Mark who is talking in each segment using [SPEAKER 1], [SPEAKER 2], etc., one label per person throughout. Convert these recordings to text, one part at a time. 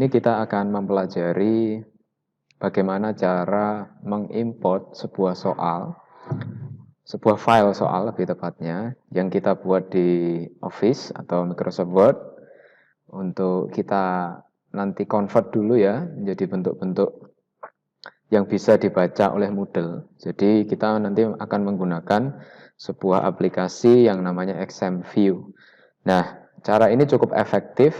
[SPEAKER 1] ini kita akan mempelajari bagaimana cara mengimport sebuah file soal lebih tepatnya, yang kita buat di Office atau Microsoft Word, untuk kita nanti convert dulu ya, menjadi bentuk-bentuk yang bisa dibaca oleh Moodle. Jadi kita nanti akan menggunakan sebuah aplikasi yang namanya XMView. Nah, cara ini cukup efektif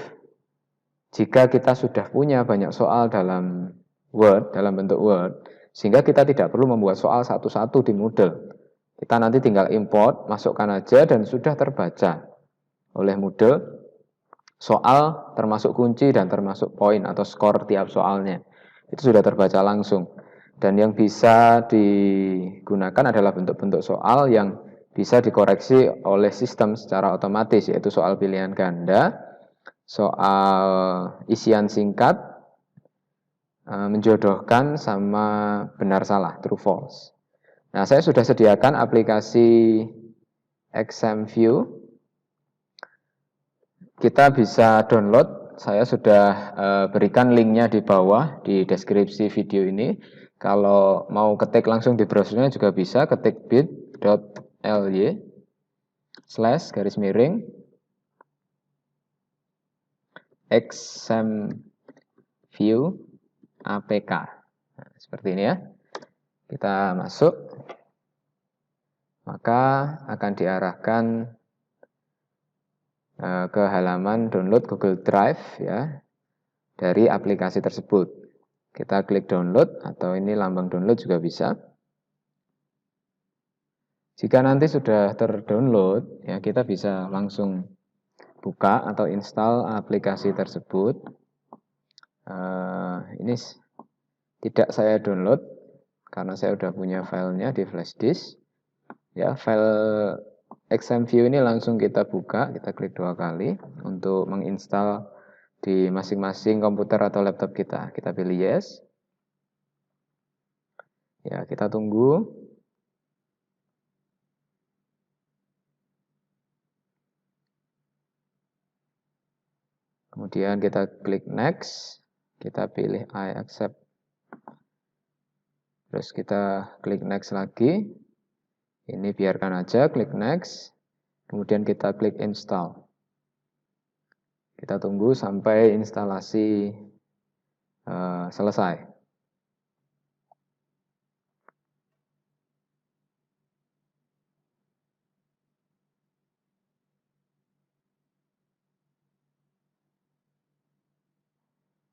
[SPEAKER 1] jika kita sudah punya banyak soal dalam Word, dalam bentuk Word, sehingga kita tidak perlu membuat soal satu-satu di Moodle. Kita nanti tinggal import, masukkan aja, dan sudah terbaca oleh Moodle soal termasuk kunci dan termasuk poin atau skor tiap soalnya. Itu sudah terbaca langsung. Dan yang bisa digunakan adalah bentuk-bentuk soal yang bisa dikoreksi oleh sistem secara otomatis, yaitu soal pilihan ganda, soal isian singkat, menjodohkan, sama benar salah, true false. Nah, saya sudah sediakan aplikasi XMView. Kita bisa download. Saya sudah berikan linknya di bawah di deskripsi video ini. Kalau mau ketik langsung di browsernya juga bisa, ketik bit.ly// XMView APK. Nah, seperti ini ya. Kita masuk, maka akan diarahkan ke halaman download Google Drive ya, dari aplikasi tersebut. Kita klik download, atau ini lambang download juga bisa. Jika nanti sudah terdownload, ya kita bisa langsung buka atau install aplikasi tersebut. Ini tidak saya download karena saya sudah punya filenya di flash disk. Ya, file XMView ini langsung kita buka, kita klik 2 kali untuk menginstal di masing-masing komputer atau laptop kita. Kita pilih yes. Ya, kita tunggu. Kemudian kita klik next, kita pilih I accept. Terus kita klik next lagi. Ini biarkan aja, klik next. Kemudian kita klik install. Kita tunggu sampai instalasi selesai.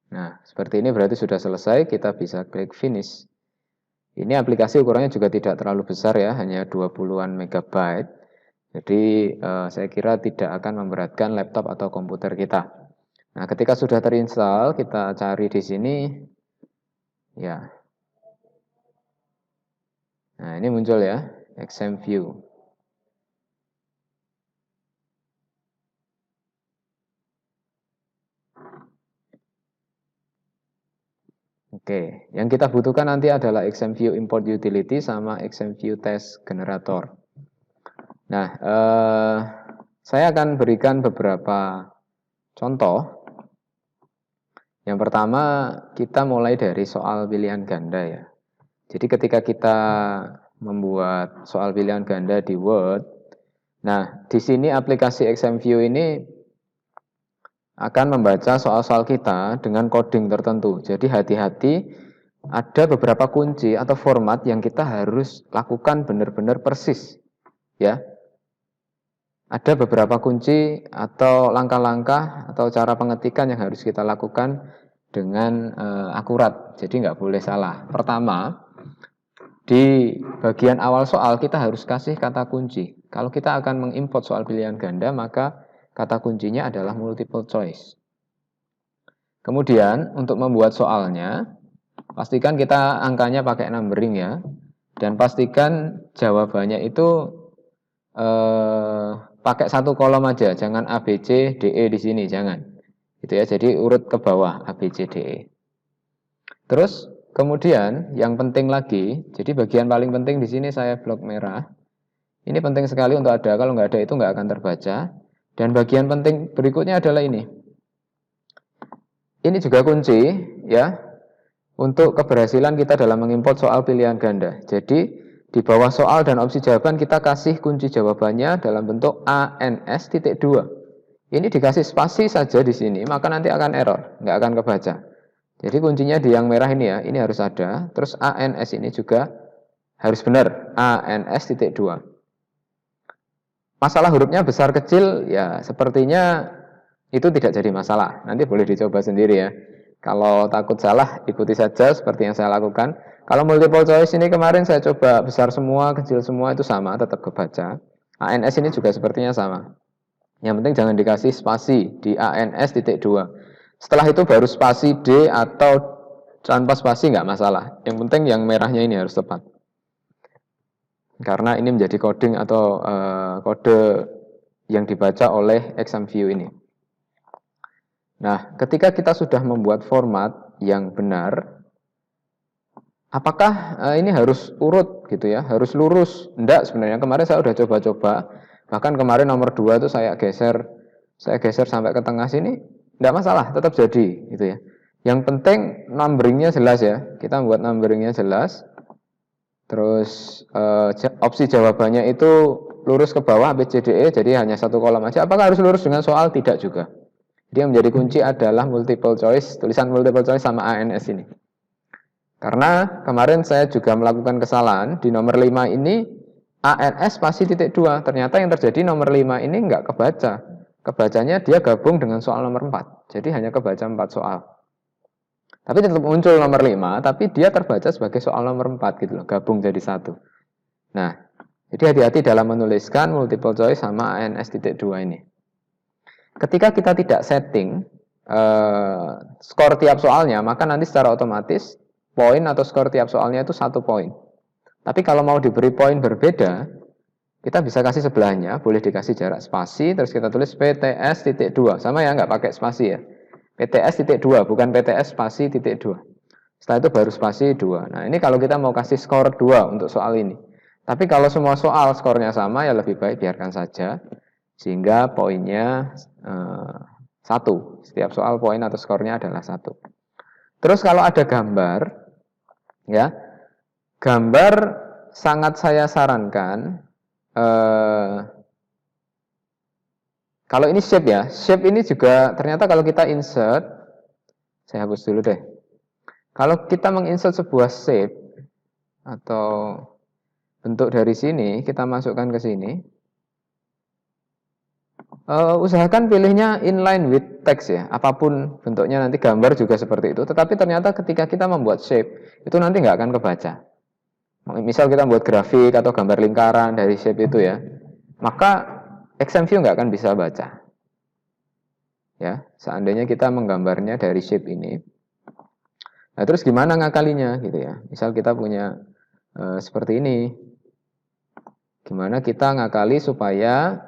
[SPEAKER 1] Nah, seperti ini berarti sudah selesai, kita bisa klik finish. Ini aplikasi ukurannya juga tidak terlalu besar ya, hanya 20-an megabyte. Jadi saya kira tidak akan memberatkan laptop atau komputer kita. Nah, ketika sudah terinstall, kita cari di sini ya. Nah, ini muncul ya, XMView. Oke, yang kita butuhkan nanti adalah XMView import utility sama XMView test generator. Nah, saya akan berikan beberapa contoh. Yang pertama, kita mulai dari soal pilihan ganda ya. Jadi ketika kita membuat soal pilihan ganda di Word, nah di sini aplikasi XMView ini akan membaca soal-soal kita dengan coding tertentu. Jadi hati-hati, ada beberapa kunci atau format yang kita harus lakukan benar-benar persis. Ya, ada beberapa kunci atau langkah-langkah atau cara pengetikan yang harus kita lakukan dengan akurat. Jadi nggak boleh salah. Pertama, di bagian awal soal kita harus kasih kata kunci. Kalau kita akan mengimport soal pilihan ganda, maka kata kuncinya adalah multiple choice. Kemudian untuk membuat soalnya, pastikan kita angkanya pakai numbering ya. Dan pastikan jawabannya itu pakai satu kolom aja, jangan A, B, C, D, E di sini, jangan. Gitu ya, jadi urut ke bawah A, B, C, D, E. Terus kemudian yang penting lagi, jadi bagian paling penting di sini saya blok merah. Ini penting sekali untuk ada, kalau nggak ada itu nggak akan terbaca. Dan bagian penting berikutnya adalah ini. Ini juga kunci ya untuk keberhasilan kita dalam mengimport soal pilihan ganda. Jadi di bawah soal dan opsi jawaban kita kasih kunci jawabannya dalam bentuk ANS.2. Ini dikasih spasi saja di sini, maka nanti akan error, nggak akan kebaca. Jadi kuncinya di yang merah ini ya, ini harus ada. Terus ANS ini juga harus benar, ANS.2. Masalah hurufnya besar kecil, ya sepertinya itu tidak jadi masalah. Nanti boleh dicoba sendiri ya. Kalau takut salah, ikuti saja seperti yang saya lakukan. Kalau multiple choice ini kemarin saya coba besar semua, kecil semua itu sama, tetap kebaca. ANS ini juga sepertinya sama. Yang penting jangan dikasih spasi di ANS.2. Setelah itu baru spasi D atau tanpa spasi nggak masalah. Yang penting yang merahnya ini harus tepat. Karena ini menjadi coding atau kode yang dibaca oleh exam view ini. Nah, ketika kita sudah membuat format yang benar, apakah ini harus urut gitu ya, harus lurus? Enggak, sebenarnya kemarin saya sudah coba-coba. Bahkan kemarin nomor 2 itu saya geser sampai ke tengah sini, enggak masalah, tetap jadi gitu ya. Yang penting numberingnya jelas ya. Kita buat numberingnya jelas. Terus opsi jawabannya itu lurus ke bawah B, C, D, E, jadi hanya satu kolom aja. Apakah harus lurus dengan soal? Tidak juga. Jadi yang menjadi kunci adalah multiple choice, tulisan multiple choice sama ANS ini. Karena kemarin saya juga melakukan kesalahan di nomor 5 ini ANS spasi titik 2. Ternyata yang terjadi nomor 5 ini nggak kebaca. Kebacanya dia gabung dengan soal nomor 4. Jadi hanya kebaca 4 soal. Tapi tetap muncul nomor 5, tapi dia terbaca sebagai soal nomor 4 gitu loh, gabung jadi satu. Nah, jadi hati-hati dalam menuliskan multiple choice sama ANS.2 ini. Ketika kita tidak setting skor tiap soalnya, maka nanti secara otomatis poin atau skor tiap soalnya itu 1 poin. Tapi kalau mau diberi poin berbeda, kita bisa kasih sebelahnya, boleh dikasih jarak spasi, terus kita tulis PTS.2. Sama ya, nggak pakai spasi ya. PTS.2, bukan PTS spasi titik 2. Setelah itu baru spasi 2. Nah, ini kalau kita mau kasih skor 2 untuk soal ini. Tapi kalau semua soal skornya sama, ya lebih baik biarkan saja. Sehingga poinnya 1. Setiap soal poin atau skornya adalah 1. Terus kalau ada gambar, ya, gambar sangat saya sarankan, kalau ini shape ya, shape ini juga ternyata kalau kita insert, saya hapus dulu deh. Kalau kita menginsert sebuah shape atau bentuk dari sini, kita masukkan ke sini, usahakan pilihnya inline with text ya, apapun bentuknya nanti gambar juga seperti itu. Tetapi ternyata ketika kita membuat shape, itu nanti nggak akan kebaca. Misal kita membuat grafik atau gambar lingkaran dari shape itu ya, maka exam view nggak akan bisa baca. Ya, seandainya kita menggambarnya dari shape ini. Nah, terus gimana ngakalinya gitu ya? Misal kita punya seperti ini. Gimana kita ngakali supaya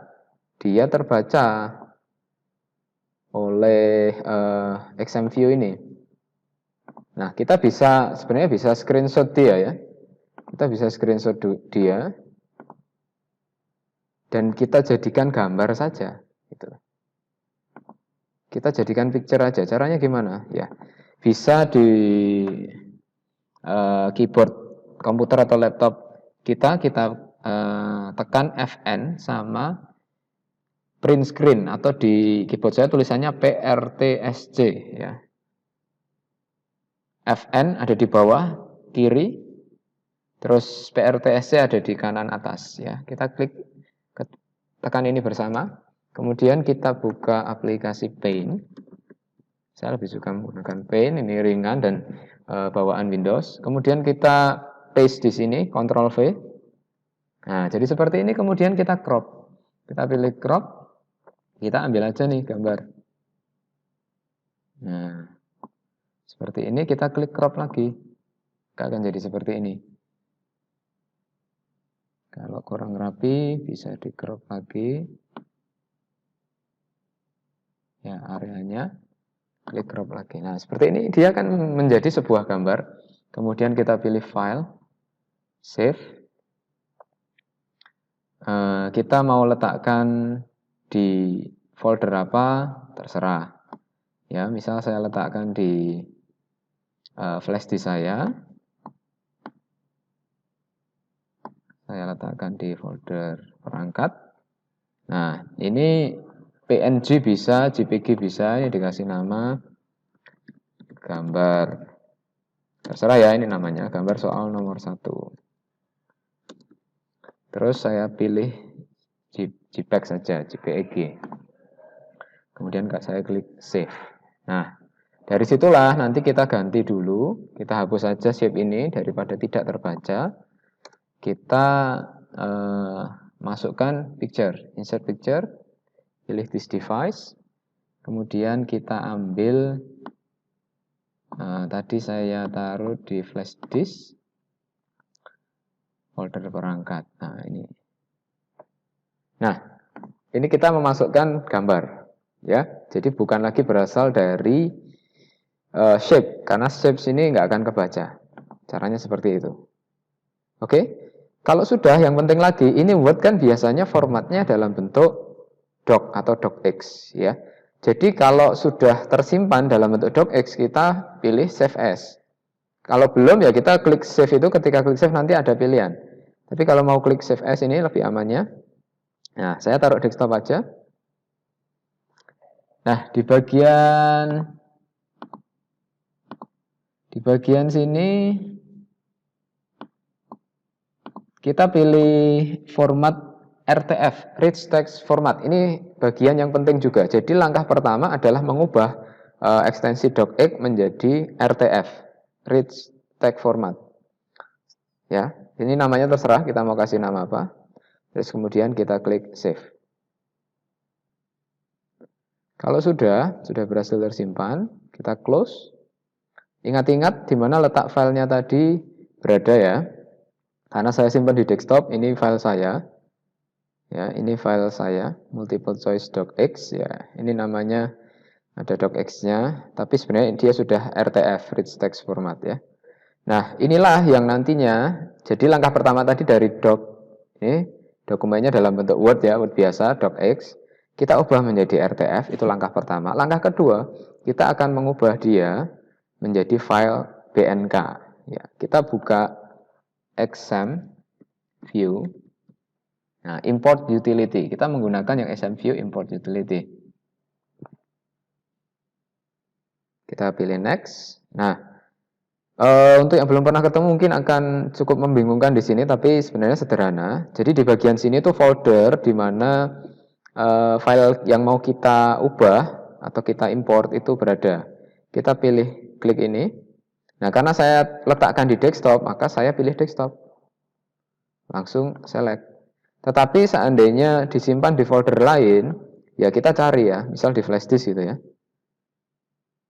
[SPEAKER 1] dia terbaca oleh exam view ini? Nah, kita bisa sebenarnya bisa screenshot dia ya. Kita bisa screenshot dia dan kita jadikan gambar saja gitu. Kita jadikan picture aja. Caranya gimana? Ya, bisa di keyboard komputer atau laptop kita tekan Fn sama print screen atau di keyboard saya tulisannya PRTSC ya. Fn ada di bawah kiri, terus PRTSC ada di kanan atas ya. Kita klik tekan ini bersama. Kemudian kita buka aplikasi Paint. Saya lebih suka menggunakan Paint, ini ringan dan bawaan Windows. Kemudian kita paste di sini, Ctrl V. Nah, jadi seperti ini. Kemudian kita crop. Kita pilih crop. Kita ambil aja nih gambar. Nah, seperti ini. Kita klik crop lagi. Akan jadi seperti ini. Kalau kurang rapi, bisa di crop lagi. Ya, areanya. Klik crop lagi. Nah, seperti ini dia akan menjadi sebuah gambar. Kemudian kita pilih file, save. Kita mau letakkan di folder apa, terserah. Ya, misal saya letakkan di flash disk saya letakkan di folder perangkat. Nah, ini PNG bisa, JPG bisa, ini dikasih nama gambar. Terserah ya ini namanya, gambar soal nomor 1. Terus saya pilih JPEG saja, JPEG. Kemudian saya klik save. Nah, dari situlah nanti kita ganti dulu, kita hapus saja shape ini daripada tidak terbaca. Kita masukkan picture, insert picture, pilih this device, kemudian kita ambil tadi saya taruh di flash disk folder perangkat. Nah, ini kita memasukkan gambar, ya. Jadi bukan lagi berasal dari shape, karena shape sini nggak akan kebaca. Caranya seperti itu. Oke, kalau sudah, yang penting lagi, ini Word kan biasanya formatnya dalam bentuk doc atau docx, ya. Jadi kalau sudah tersimpan dalam bentuk docx, kita pilih save as. Kalau belum ya kita klik save itu, ketika klik save nanti ada pilihan. Tapi kalau mau klik save as ini lebih amannya. Nah, saya taruh desktop aja. Nah, di bagian sini kita pilih format RTF, Rich Text Format. Ini bagian yang penting juga. Jadi langkah pertama adalah mengubah ekstensi docx menjadi RTF, Rich Text Format. Ya, ini namanya terserah kita mau kasih nama apa. Terus kemudian kita klik save. Kalau sudah berhasil tersimpan, kita close. Ingat-ingat di mana letak filenya tadi berada ya. Karena saya simpan di desktop, ini file saya. Ya, ini file saya, multiple choice docx ya. Ini namanya ada docx-nya, tapi sebenarnya dia sudah RTF, rich text format ya. Nah, inilah yang nantinya, jadi langkah pertama tadi dari doc, ini dokumennya dalam bentuk Word ya, Word biasa, docx. Kita ubah menjadi RTF, itu langkah pertama. Langkah kedua, kita akan mengubah dia menjadi file BNK. Ya, kita buka XAMPP view. Nah, import utility. Kita menggunakan yang XAMPP view import utility. Kita pilih next. Nah, untuk yang belum pernah ketemu mungkin akan cukup membingungkan di sini, tapi sebenarnya sederhana. Jadi di bagian sini tuh folder di mana file yang mau kita ubah atau kita import itu berada. Kita pilih klik ini. Nah, karena saya letakkan di desktop, maka saya pilih desktop. Langsung select. Tetapi seandainya disimpan di folder lain, ya kita cari ya, misal di flash disk gitu ya.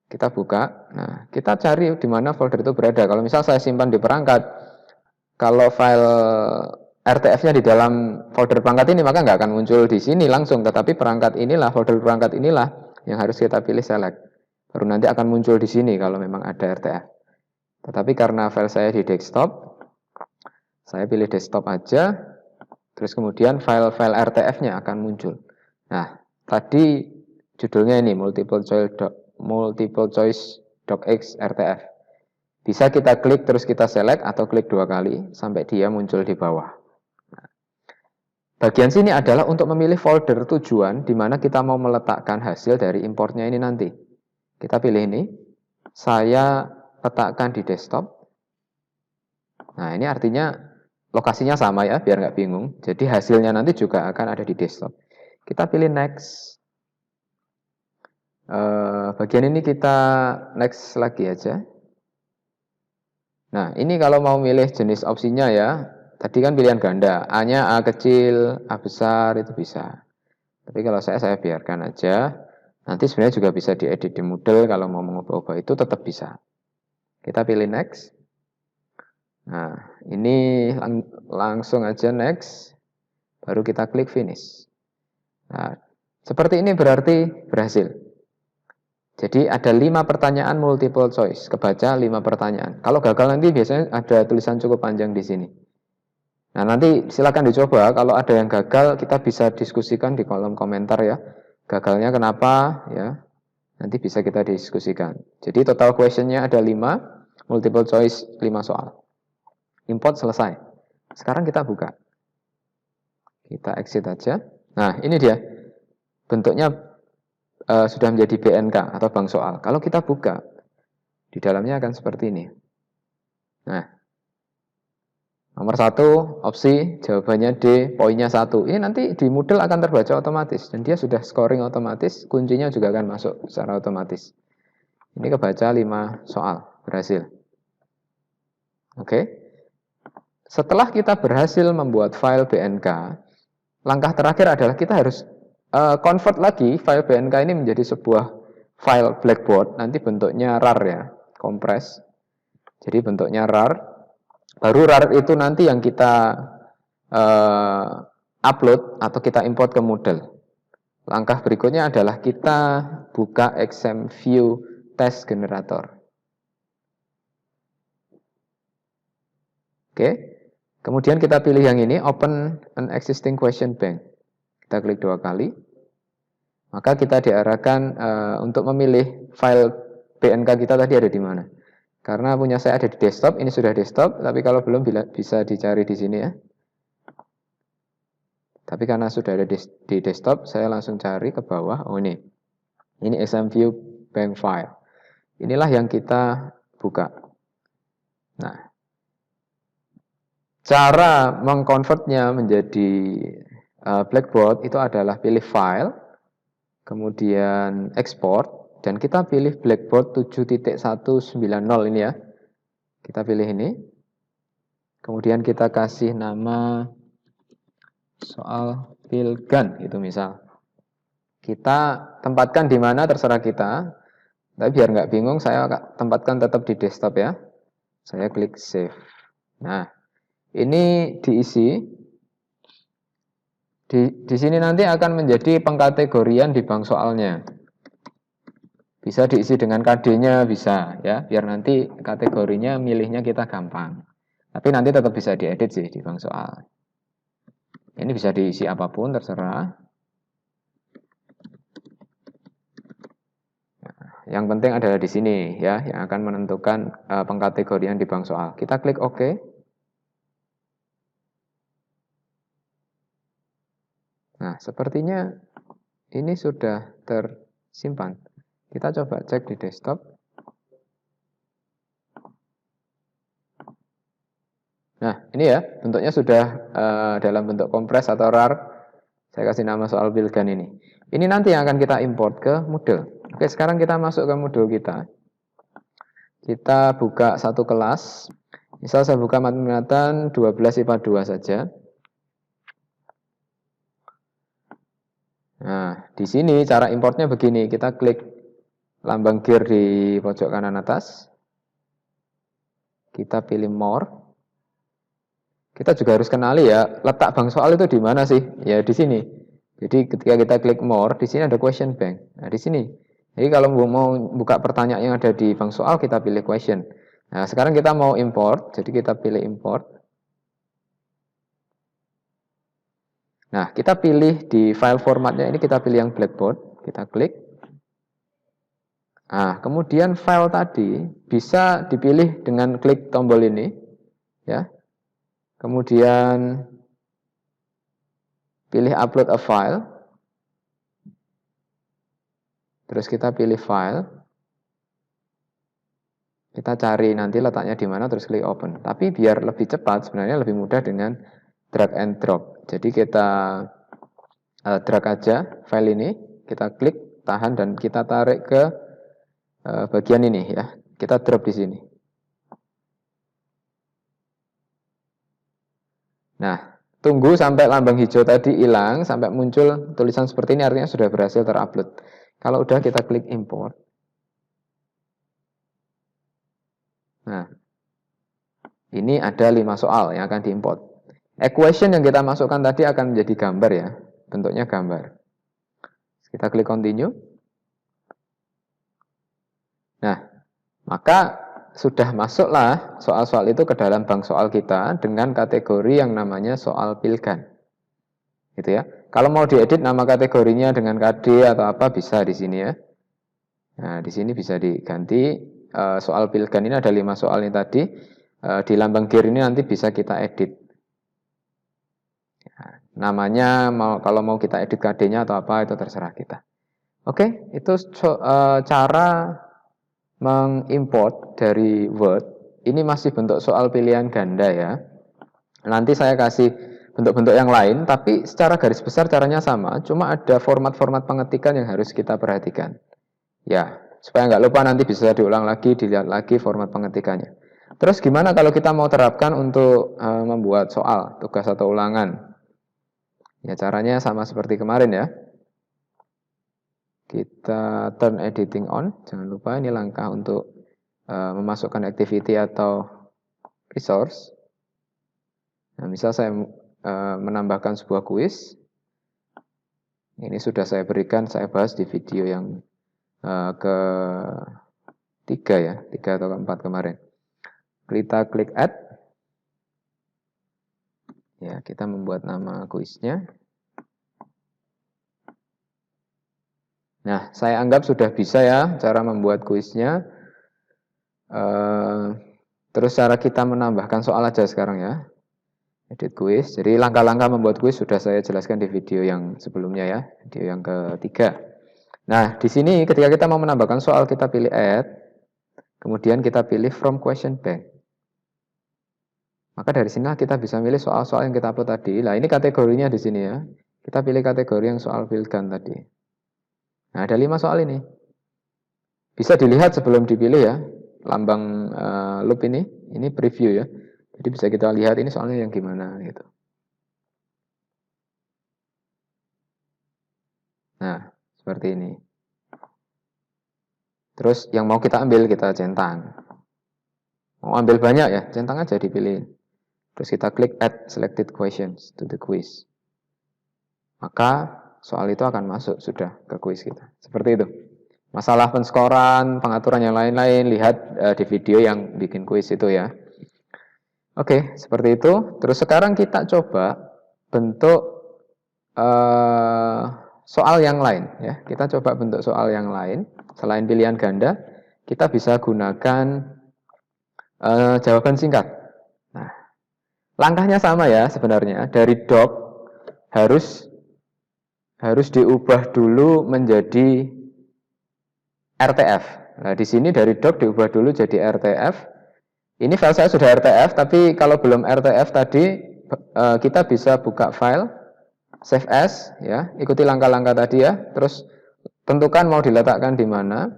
[SPEAKER 1] Kita buka, nah kita cari di mana folder itu berada. Kalau misal saya simpan di perangkat, kalau file RTF-nya di dalam folder perangkat ini, maka nggak akan muncul di sini langsung. Tetapi perangkat inilah, folder perangkat inilah yang harus kita pilih select. Baru nanti akan muncul di sini kalau memang ada RTF. Tetapi karena file saya di desktop, saya pilih desktop aja, terus kemudian file-file RTF-nya akan muncul. Nah, tadi judulnya ini multiple choice docx RTF. Bisa kita klik terus kita select atau klik 2 kali sampai dia muncul di bawah. Nah, bagian sini adalah untuk memilih folder tujuan di mana kita mau meletakkan hasil dari importnya ini nanti. Kita pilih ini. Saya letakkan di desktop. Nah, ini artinya lokasinya sama ya, biar nggak bingung. Jadi hasilnya nanti juga akan ada di desktop. Kita pilih next. Bagian ini kita next lagi aja. Nah, ini kalau mau milih jenis opsinya ya, tadi kan pilihan ganda. A-nya A kecil, A besar, itu bisa. Tapi kalau saya biarkan aja. Nanti sebenarnya juga bisa diedit di Moodle, kalau mau mengubah-ubah itu tetap bisa. Kita pilih next. Nah, ini langsung aja next. Baru kita klik finish. Nah, seperti ini berarti berhasil. Jadi ada 5 pertanyaan multiple choice, kebaca 5 pertanyaan. Kalau gagal nanti biasanya ada tulisan cukup panjang di sini. Nah, nanti silakan dicoba. Kalau ada yang gagal, kita bisa diskusikan di kolom komentar ya. Gagalnya kenapa ya? Nanti bisa kita diskusikan. Jadi total questionnya ada 5, multiple choice 5 soal. Import selesai. Sekarang kita buka. Kita exit aja. Nah, ini dia. Bentuknya sudah menjadi BNK atau bank soal. Kalau kita buka, di dalamnya akan seperti ini. Nah, nomor 1, opsi, jawabannya D, poinnya 1. Ini nanti di Moodle akan terbaca otomatis. Dan dia sudah scoring otomatis, kuncinya juga akan masuk secara otomatis. Ini kebaca 5 soal, berhasil. Oke. Setelah kita berhasil membuat file BNK, langkah terakhir adalah kita harus convert lagi file BNK ini menjadi sebuah file Blackboard. Nanti bentuknya RAR ya, kompres. Jadi bentuknya RAR. Baru RAR itu nanti yang kita upload atau kita import ke Moodle. Langkah berikutnya adalah kita buka XMView Test Generator. Oke, kemudian kita pilih yang ini, Open an Existing Question Bank. Kita klik 2 kali. Maka kita diarahkan untuk memilih file BNK kita tadi ada di mana. Karena punya saya ada di desktop, ini sudah desktop, tapi kalau belum bisa dicari di sini ya. Tapi karena sudah ada di desktop, saya langsung cari ke bawah. Oh ini XMView Bank File. Inilah yang kita buka. Nah, cara mengkonvertnya menjadi Blackboard itu adalah pilih file, kemudian export, dan kita pilih Blackboard 7.190 ini ya. Kita pilih ini. Kemudian kita kasih nama soal Pilgan itu misal. Kita tempatkan di mana terserah kita. Tapi biar nggak bingung, saya tempatkan tetap di desktop ya. Saya klik save. Nah, ini diisi. Di sini nanti akan menjadi pengkategorian di bank soalnya. Bisa diisi dengan KD-nya bisa ya, biar nanti kategorinya milihnya kita gampang. Tapi nanti tetap bisa diedit sih di bank soal. Ini bisa diisi apapun terserah. Yang penting adalah di sini ya, yang akan menentukan pengkategorian di bank soal. Kita klik OK. Nah, sepertinya ini sudah tersimpan. Kita coba cek di desktop. Nah, ini ya, bentuknya sudah dalam bentuk kompres atau RAR. Saya kasih nama soal Pilgan ini. Ini nanti yang akan kita import ke Moodle. Oke, sekarang kita masuk ke Moodle kita. Kita buka satu kelas. Misal saya buka matematika 12 IPA 2 saja. Nah, di sini cara importnya begini. Kita klik lambang gear di pojok kanan atas. Kita pilih more. Kita juga harus kenali ya, letak bank soal itu di mana sih? Ya di sini. Jadi ketika kita klik more, di sini ada question bank. Nah, di sini. Jadi kalau mau buka pertanyaan yang ada di bank soal, kita pilih question. Nah, sekarang kita mau import, jadi kita pilih import. Nah, kita pilih di file formatnya ini, kita pilih yang Blackboard, kita klik. Nah, kemudian file tadi bisa dipilih dengan klik tombol ini, ya. Kemudian pilih upload a file. Terus kita pilih file. Kita cari nanti letaknya di mana, terus klik open. Tapi biar lebih cepat, sebenarnya lebih mudah dengan drag and drop. Jadi kita drag aja file ini, kita klik, tahan, dan kita tarik ke bagian ini ya. Kita drop di sini. Nah, tunggu sampai lambang hijau tadi hilang, sampai muncul tulisan seperti ini, artinya sudah berhasil terupload. Kalau udah, kita klik import. Nah, ini ada 5 soal yang akan diimport. Equation yang kita masukkan tadi akan menjadi gambar ya, bentuknya gambar. Kita klik continue. Nah, maka sudah masuklah soal-soal itu ke dalam bank soal kita dengan kategori yang namanya soal Pilgan. Gitu ya. Kalau mau diedit nama kategorinya dengan KD atau apa bisa di sini ya. Nah, di sini bisa diganti soal pilgan ini ada 5 soal ini tadi. Di lambang gear ini nanti bisa kita edit. Namanya kalau mau kita edit KD-nya atau apa itu terserah kita. Oke, itu cara mengimport dari Word. Ini masih bentuk soal pilihan ganda ya. Nanti saya kasih bentuk-bentuk yang lain, tapi secara garis besar caranya sama, cuma ada format-format pengetikan yang harus kita perhatikan. Ya, supaya nggak lupa nanti bisa diulang lagi, dilihat lagi format pengetikannya. Terus gimana kalau kita mau terapkan untuk membuat soal, tugas atau ulangan? Ya caranya sama seperti kemarin ya. Kita turn editing on, jangan lupa ini langkah untuk memasukkan activity atau resource. Nah, misal saya menambahkan sebuah kuis. Ini sudah saya berikan, saya bahas di video yang ketiga ya, 3 atau keempat kemarin. Kita klik add. Ya, kita membuat nama kuisnya. Nah, saya anggap sudah bisa ya cara membuat kuisnya. Terus cara kita menambahkan soal aja sekarang ya. Edit kuis. Jadi langkah-langkah membuat kuis sudah saya jelaskan di video yang sebelumnya ya, video yang ketiga. Nah, di sini ketika kita mau menambahkan soal kita pilih add, kemudian kita pilih from question bank. Maka dari sini kita bisa milih soal-soal yang kita upload tadi. Nah, ini kategorinya di sini ya. Kita pilih kategori yang soal pilgan tadi. Nah, ada 5 soal ini. Bisa dilihat sebelum dipilih ya, lambang loop ini preview ya. Jadi bisa kita lihat ini soalnya yang gimana gitu. Nah, seperti ini. Terus yang mau kita ambil kita centang. Mau ambil banyak ya, centang aja dipilih. Terus kita klik add selected questions to the quiz. Maka soal itu akan masuk sudah ke quiz kita. Seperti itu. Masalah penskoran, pengaturan yang lain-lain, lihat di video yang bikin quiz itu ya. Oke, seperti itu. Terus sekarang kita coba bentuk soal yang lain ya. Kita coba bentuk soal yang lain selain pilihan ganda. Kita bisa gunakan jawaban singkat. Nah, langkahnya sama ya sebenarnya. Dari doc harus diubah dulu menjadi RTF. Nah, di sini dari doc diubah dulu jadi RTF. Ini file saya sudah RTF, tapi kalau belum RTF tadi kita bisa buka file, save as, ya, ikuti langkah-langkah tadi ya, terus tentukan mau diletakkan di mana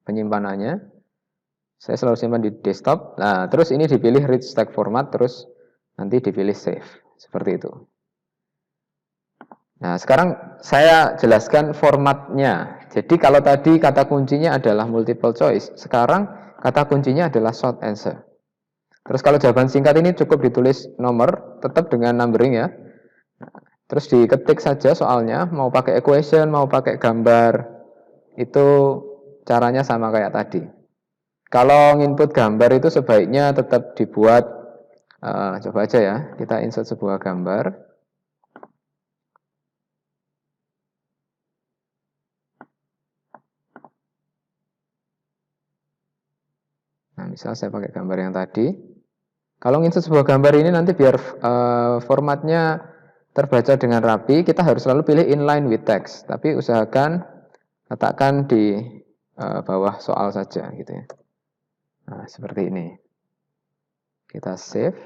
[SPEAKER 1] penyimpanannya. Saya selalu simpan di desktop. Nah, terus ini dipilih rich text format, terus nanti dipilih save, seperti itu. Nah, sekarang saya jelaskan formatnya. Jadi kalau tadi kata kuncinya adalah multiple choice, sekarang kata kuncinya adalah short answer. Terus kalau jawaban singkat ini cukup ditulis nomor, tetap dengan numbering ya. Terus diketik saja soalnya, mau pakai equation, mau pakai gambar, itu caranya sama kayak tadi. Kalau input gambar itu sebaiknya tetap dibuat, coba aja ya, kita insert sebuah gambar. Nah, misal saya pakai gambar yang tadi. Kalau insert sebuah gambar ini nanti biar formatnya terbaca dengan rapi, kita harus selalu pilih inline with text. Tapi usahakan letakkan di bawah soal saja gitu ya. Nah, seperti ini. Kita save.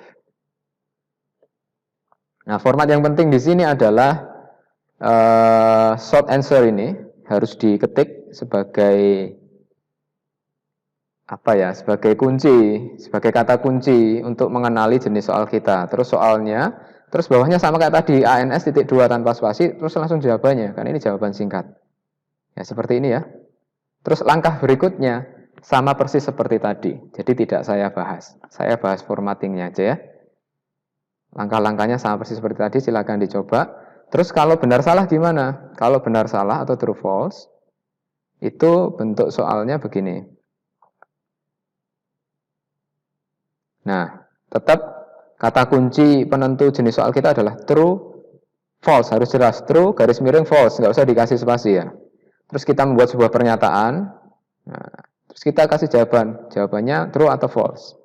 [SPEAKER 1] Nah, format yang penting di sini adalah short answer ini harus diketik sebagai sebagai kunci, sebagai kata kunci untuk mengenali jenis soal kita. Terus soalnya, terus bawahnya sama kayak tadi, ANS.2 tanpa spasi, terus langsung jawabannya, karena ini jawaban singkat. Ya, seperti ini ya. Terus langkah berikutnya, sama persis seperti tadi, jadi tidak saya bahas. Saya bahas formattingnya aja ya. Langkah-langkahnya sama persis seperti tadi, silakan dicoba. Terus kalau benar salah gimana? Kalau benar salah atau true false, itu bentuk soalnya begini. Nah, tetap kata kunci penentu jenis soal kita adalah true, false, harus jelas. True, garis miring, false, nggak usah dikasih spasi ya. Terus kita membuat sebuah pernyataan. Nah, terus kita kasih jawabannya true atau false.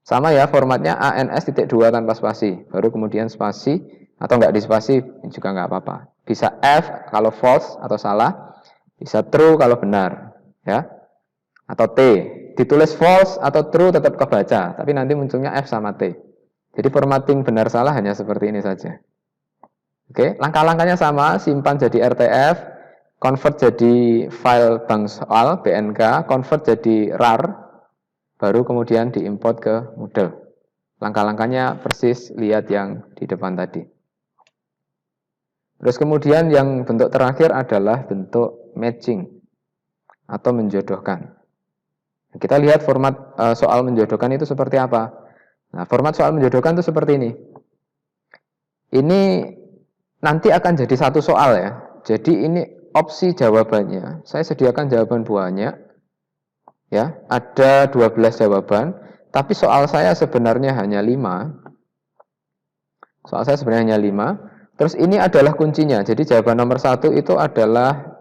[SPEAKER 1] Sama ya formatnya ANS.2 tanpa spasi, baru kemudian spasi atau enggak di spasi juga enggak apa-apa. Bisa F kalau false atau salah, bisa true kalau benar, ya. Atau T, ditulis false atau true tetap kebaca, tapi nanti munculnya F sama T. Jadi formatting benar salah hanya seperti ini saja. Oke, langkah-langkahnya sama, simpan jadi RTF, convert jadi file bank soal BNK, convert jadi RAR, baru kemudian diimport ke Moodle. Langkah-langkahnya persis lihat yang di depan tadi. Terus kemudian yang bentuk terakhir adalah bentuk matching atau menjodohkan. Kita lihat format soal menjodohkan itu seperti apa. Nah, format soal menjodohkan itu seperti ini. Ini nanti akan jadi satu soal ya. Jadi ini opsi jawabannya. Saya sediakan jawaban banyak. Ya, ada 12 jawaban, tapi soal saya sebenarnya hanya 5. Soal saya sebenarnya hanya 5. Terus ini adalah kuncinya. Jadi jawaban nomor 1 itu adalah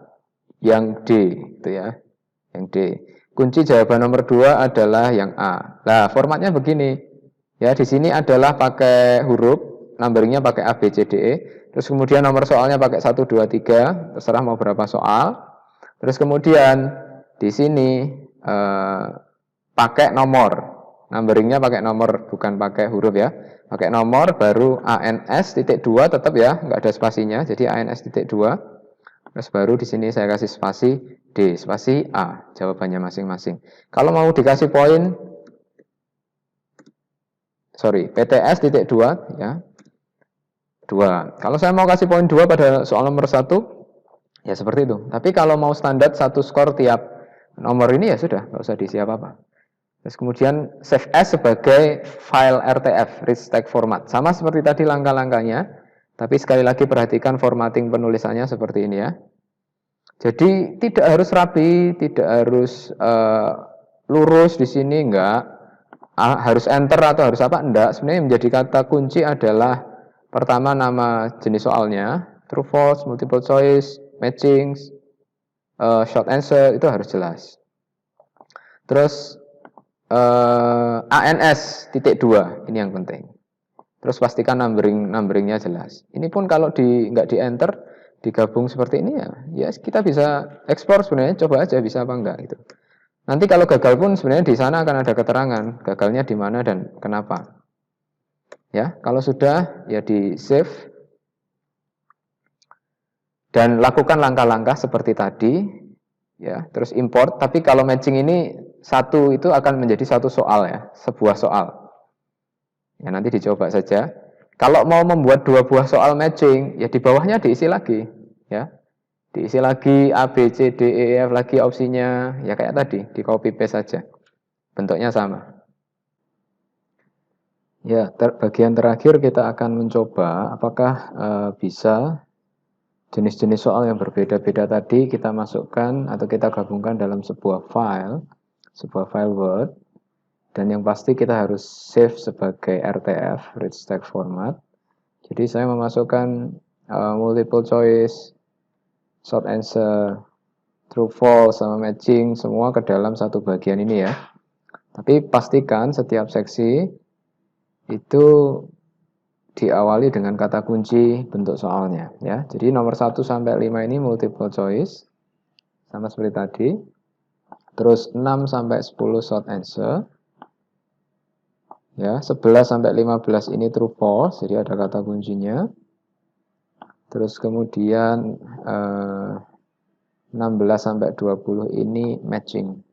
[SPEAKER 1] yang D, itu ya. Yang D. Kunci jawaban nomor 2 adalah yang A. Nah, formatnya begini. Ya, di sini adalah pakai huruf, numberingnya pakai A, B, C, D, E. Terus kemudian nomor soalnya pakai 1, 2, 3, terserah mau berapa soal. Terus kemudian di sini pakai nomor. Numberingnya pakai nomor, bukan pakai huruf ya. Pakai nomor, baru ANS.2 tetap ya, nggak ada spasinya. Jadi ANS.2. Terus baru di sini saya kasih spasi D, spasi A, jawabannya masing-masing. Kalau mau dikasih poin, PTS.2 ya, 2. Kalau saya mau kasih poin 2 pada soal nomor 1, ya seperti itu. Tapi kalau mau standar 1 skor tiap nomor ini ya sudah, nggak usah diisi apa-apa. Terus kemudian save as sebagai file RTF, rich text format. Sama seperti tadi langkah-langkahnya, tapi sekali lagi perhatikan formatting penulisannya seperti ini ya. Jadi tidak harus rapi, tidak harus lurus di sini, enggak. Harus enter atau harus apa? Enggak. Sebenarnya yang menjadi kata kunci adalah pertama nama jenis soalnya, true false, multiple choice, matching, short answer, itu harus jelas. Terus ANS.2, ini yang penting. Terus pastikan numberingnya jelas. Ini pun kalau nggak di enter, digabung seperti ini ya kita bisa ekspor sebenarnya, coba aja bisa apa enggak gitu. Nanti kalau gagal pun sebenarnya di sana akan ada keterangan gagalnya di mana dan kenapa. Ya, kalau sudah ya di save dan lakukan langkah-langkah seperti tadi ya, terus import. Tapi kalau matching ini satu itu akan menjadi satu soal ya, sebuah soal. Ya nanti dicoba saja. Kalau mau membuat 2 buah soal matching, ya di bawahnya diisi lagi, ya. Diisi lagi A, B, C, D, E, F lagi opsinya, ya kayak tadi, di copy paste saja. Bentuknya sama. Ya, bagian terakhir kita akan mencoba apakah bisa jenis-jenis soal yang berbeda-beda tadi kita masukkan atau kita gabungkan dalam sebuah file Word. Dan yang pasti kita harus save sebagai RTF, rich text format. Jadi saya memasukkan multiple choice, short answer, true false, sama matching semua ke dalam satu bagian ini ya. Tapi pastikan setiap seksi itu diawali dengan kata kunci bentuk soalnya ya. Jadi nomor 1 sampai 5 ini multiple choice sama seperti tadi. Terus 6 sampai 10 short answer. Ya, 11 sampai 15 ini true false, jadi ada kata kuncinya. Terus kemudian 16 sampai 20 ini matching.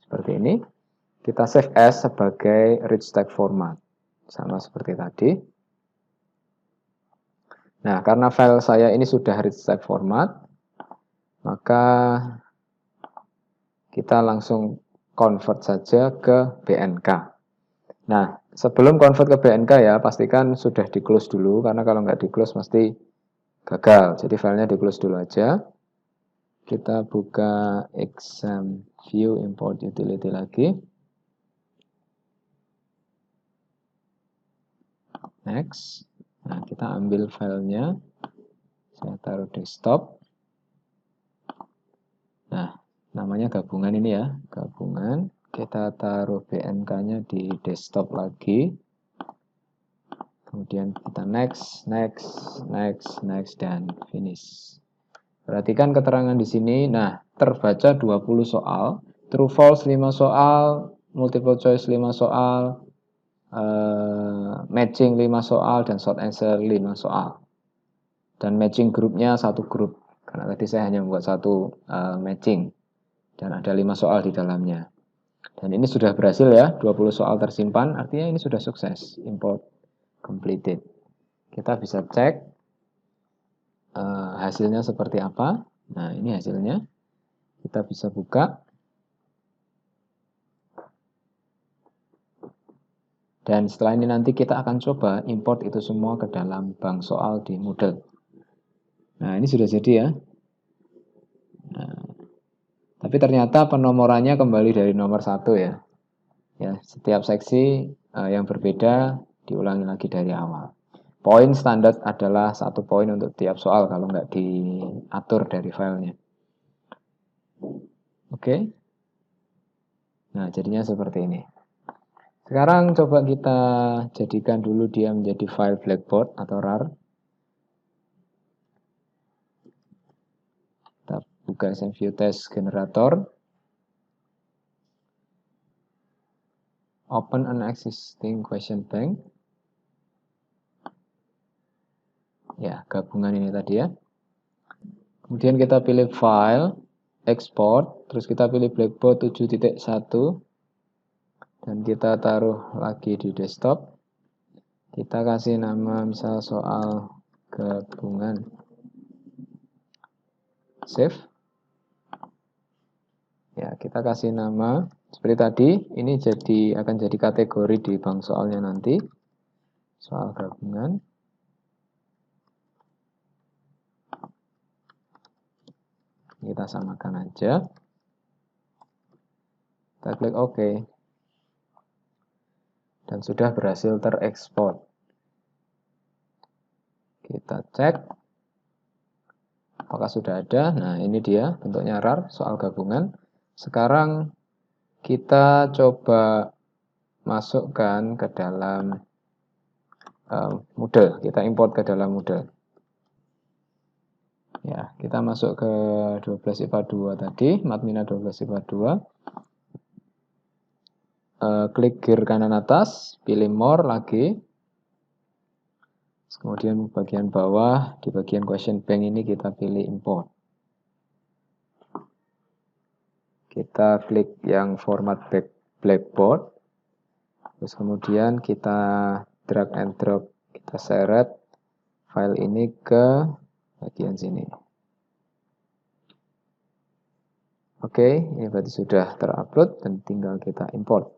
[SPEAKER 1] Seperti ini. Kita save as sebagai rich text format. Sama seperti tadi. Nah, karena file saya ini sudah rich text format, maka kita langsung convert saja ke BNK. Nah, sebelum convert ke BNK ya, pastikan sudah di close dulu, karena kalau nggak di close pasti gagal. Jadi filenya di close dulu aja. Kita buka exam view import utility lagi. Next. Nah, kita ambil filenya. Saya taruh desktop. namanya gabungan ini ya, gabungan. Kita taruh BNK-nya di desktop lagi. Kemudian kita next, dan finish. Perhatikan keterangan di sini. Nah, terbaca 20 soal, true false 5 soal, multiple choice 5 soal, matching 5 soal, dan short answer 5 soal. Dan matching grupnya satu grup, karena tadi saya hanya membuat satu matching. Dan ada 5 soal di dalamnya. Dan ini sudah berhasil ya, 20 soal tersimpan, artinya ini sudah sukses, import completed. Kita bisa cek hasilnya seperti apa. Nah, ini hasilnya. Kita bisa buka. Dan setelah ini nanti kita akan coba import itu semua ke dalam bank soal di Moodle. Nah, ini sudah jadi ya. Nah, tapi ternyata penomorannya kembali dari nomor 1 ya. Ya, setiap seksi yang berbeda diulangi lagi dari awal. Poin standar adalah 1 poin untuk tiap soal kalau nggak diatur dari filenya. Oke. Nah, jadinya seperti ini. Sekarang coba kita jadikan dulu dia menjadi file Blackboard atau RAR. Kita buka SenView Test Generator. Open an existing question bank. Ya, gabungan ini tadi ya. Kemudian kita pilih file, export, terus kita pilih Blackboard 7.1 dan kita taruh lagi di desktop. Kita kasih nama misal soal gabungan. Save. Ya, kita kasih nama seperti tadi, ini akan jadi kategori di bank soalnya nanti. Soal gabungan. Kita samakan aja. Kita klik OK. Dan sudah berhasil terekspor. Kita cek. Apakah sudah ada? Nah, ini dia bentuknya RAR, soal gabungan. Sekarang kita coba masukkan ke dalam Moodle. Kita import ke dalam Moodle. Ya, kita masuk ke 12 IPA 2 tadi, Matmina 12 IPA 2. Klik gear kanan atas, pilih more lagi. Kemudian bagian bawah, di bagian question bank ini kita pilih import. Kita klik yang format Blackboard. Terus kemudian kita drag and drop, kita seret file ini ke bagian sini. Oke, ini berarti sudah terupload dan tinggal kita import.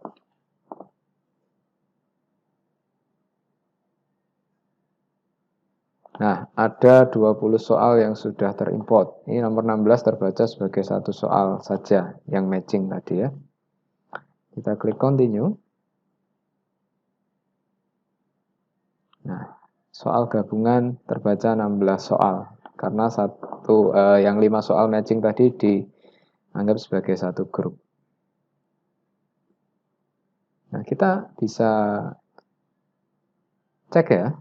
[SPEAKER 1] Nah, ada 20 soal yang sudah terimport. Ini nomor 16 terbaca sebagai satu soal saja yang matching tadi ya. Kita klik continue. Nah, soal gabungan terbaca 16 soal. Karena yang 5 soal matching tadi dianggap sebagai satu grup. Nah, kita bisa cek ya.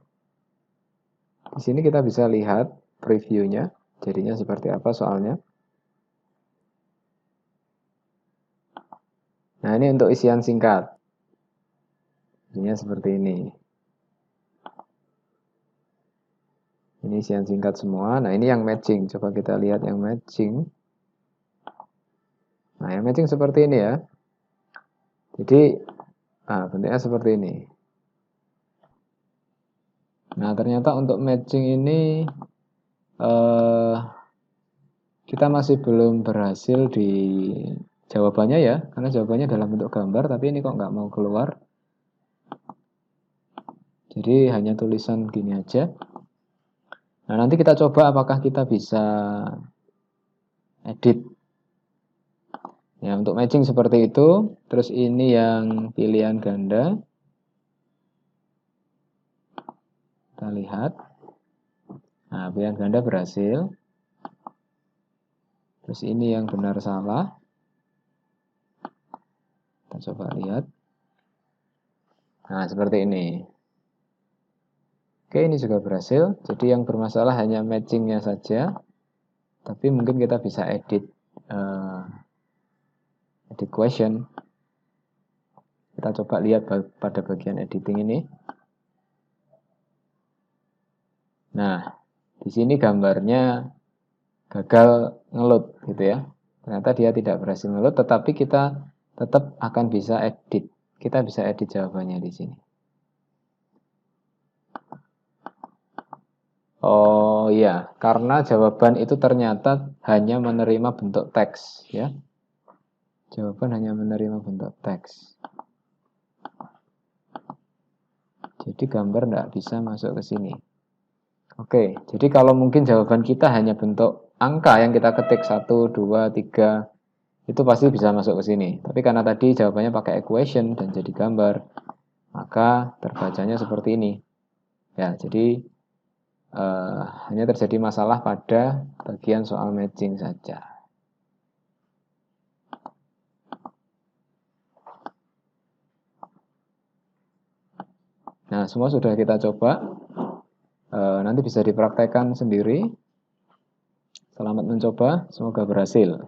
[SPEAKER 1] Di sini kita bisa lihat previewnya, jadinya seperti apa soalnya. Nah, ini untuk isian singkat. Jadinya seperti ini. Ini isian singkat semua. Nah, ini yang matching. Coba kita lihat yang matching. Nah, yang matching seperti ini ya. Jadi, bentuknya seperti ini. Nah, ternyata untuk matching ini kita masih belum berhasil di jawabannya ya. Karena jawabannya dalam bentuk gambar, tapi ini kok nggak mau keluar. Jadi, hanya tulisan gini aja. Nah, nanti kita coba apakah kita bisa edit. Ya, untuk matching seperti itu. Terus ini yang pilihan ganda. Kita lihat. Nah, pilihan ganda berhasil. Terus ini yang benar salah. Kita coba lihat. Nah, seperti ini. Oke, ini juga berhasil. Jadi yang bermasalah hanya matchingnya saja. Tapi mungkin kita bisa edit edit question. Kita coba lihat pada bagian editing ini. Nah, di sini gambarnya gagal ngeload gitu ya. Ternyata dia tidak berhasil ngeload, tetapi kita tetap akan bisa edit. Kita bisa edit jawabannya di sini. Oh iya, karena jawaban itu ternyata hanya menerima bentuk teks ya. Jawaban hanya menerima bentuk teks. Jadi gambar tidak bisa masuk ke sini. Oke, jadi kalau mungkin jawaban kita hanya bentuk angka yang kita ketik 1, 2, 3, itu pasti bisa masuk ke sini. Tapi karena tadi jawabannya pakai equation dan jadi gambar, maka terbacanya seperti ini. Ya, jadi hanya terjadi masalah pada bagian soal matching saja. Nah, semua sudah kita coba. Nanti bisa dipraktekkan sendiri. Selamat mencoba, semoga berhasil.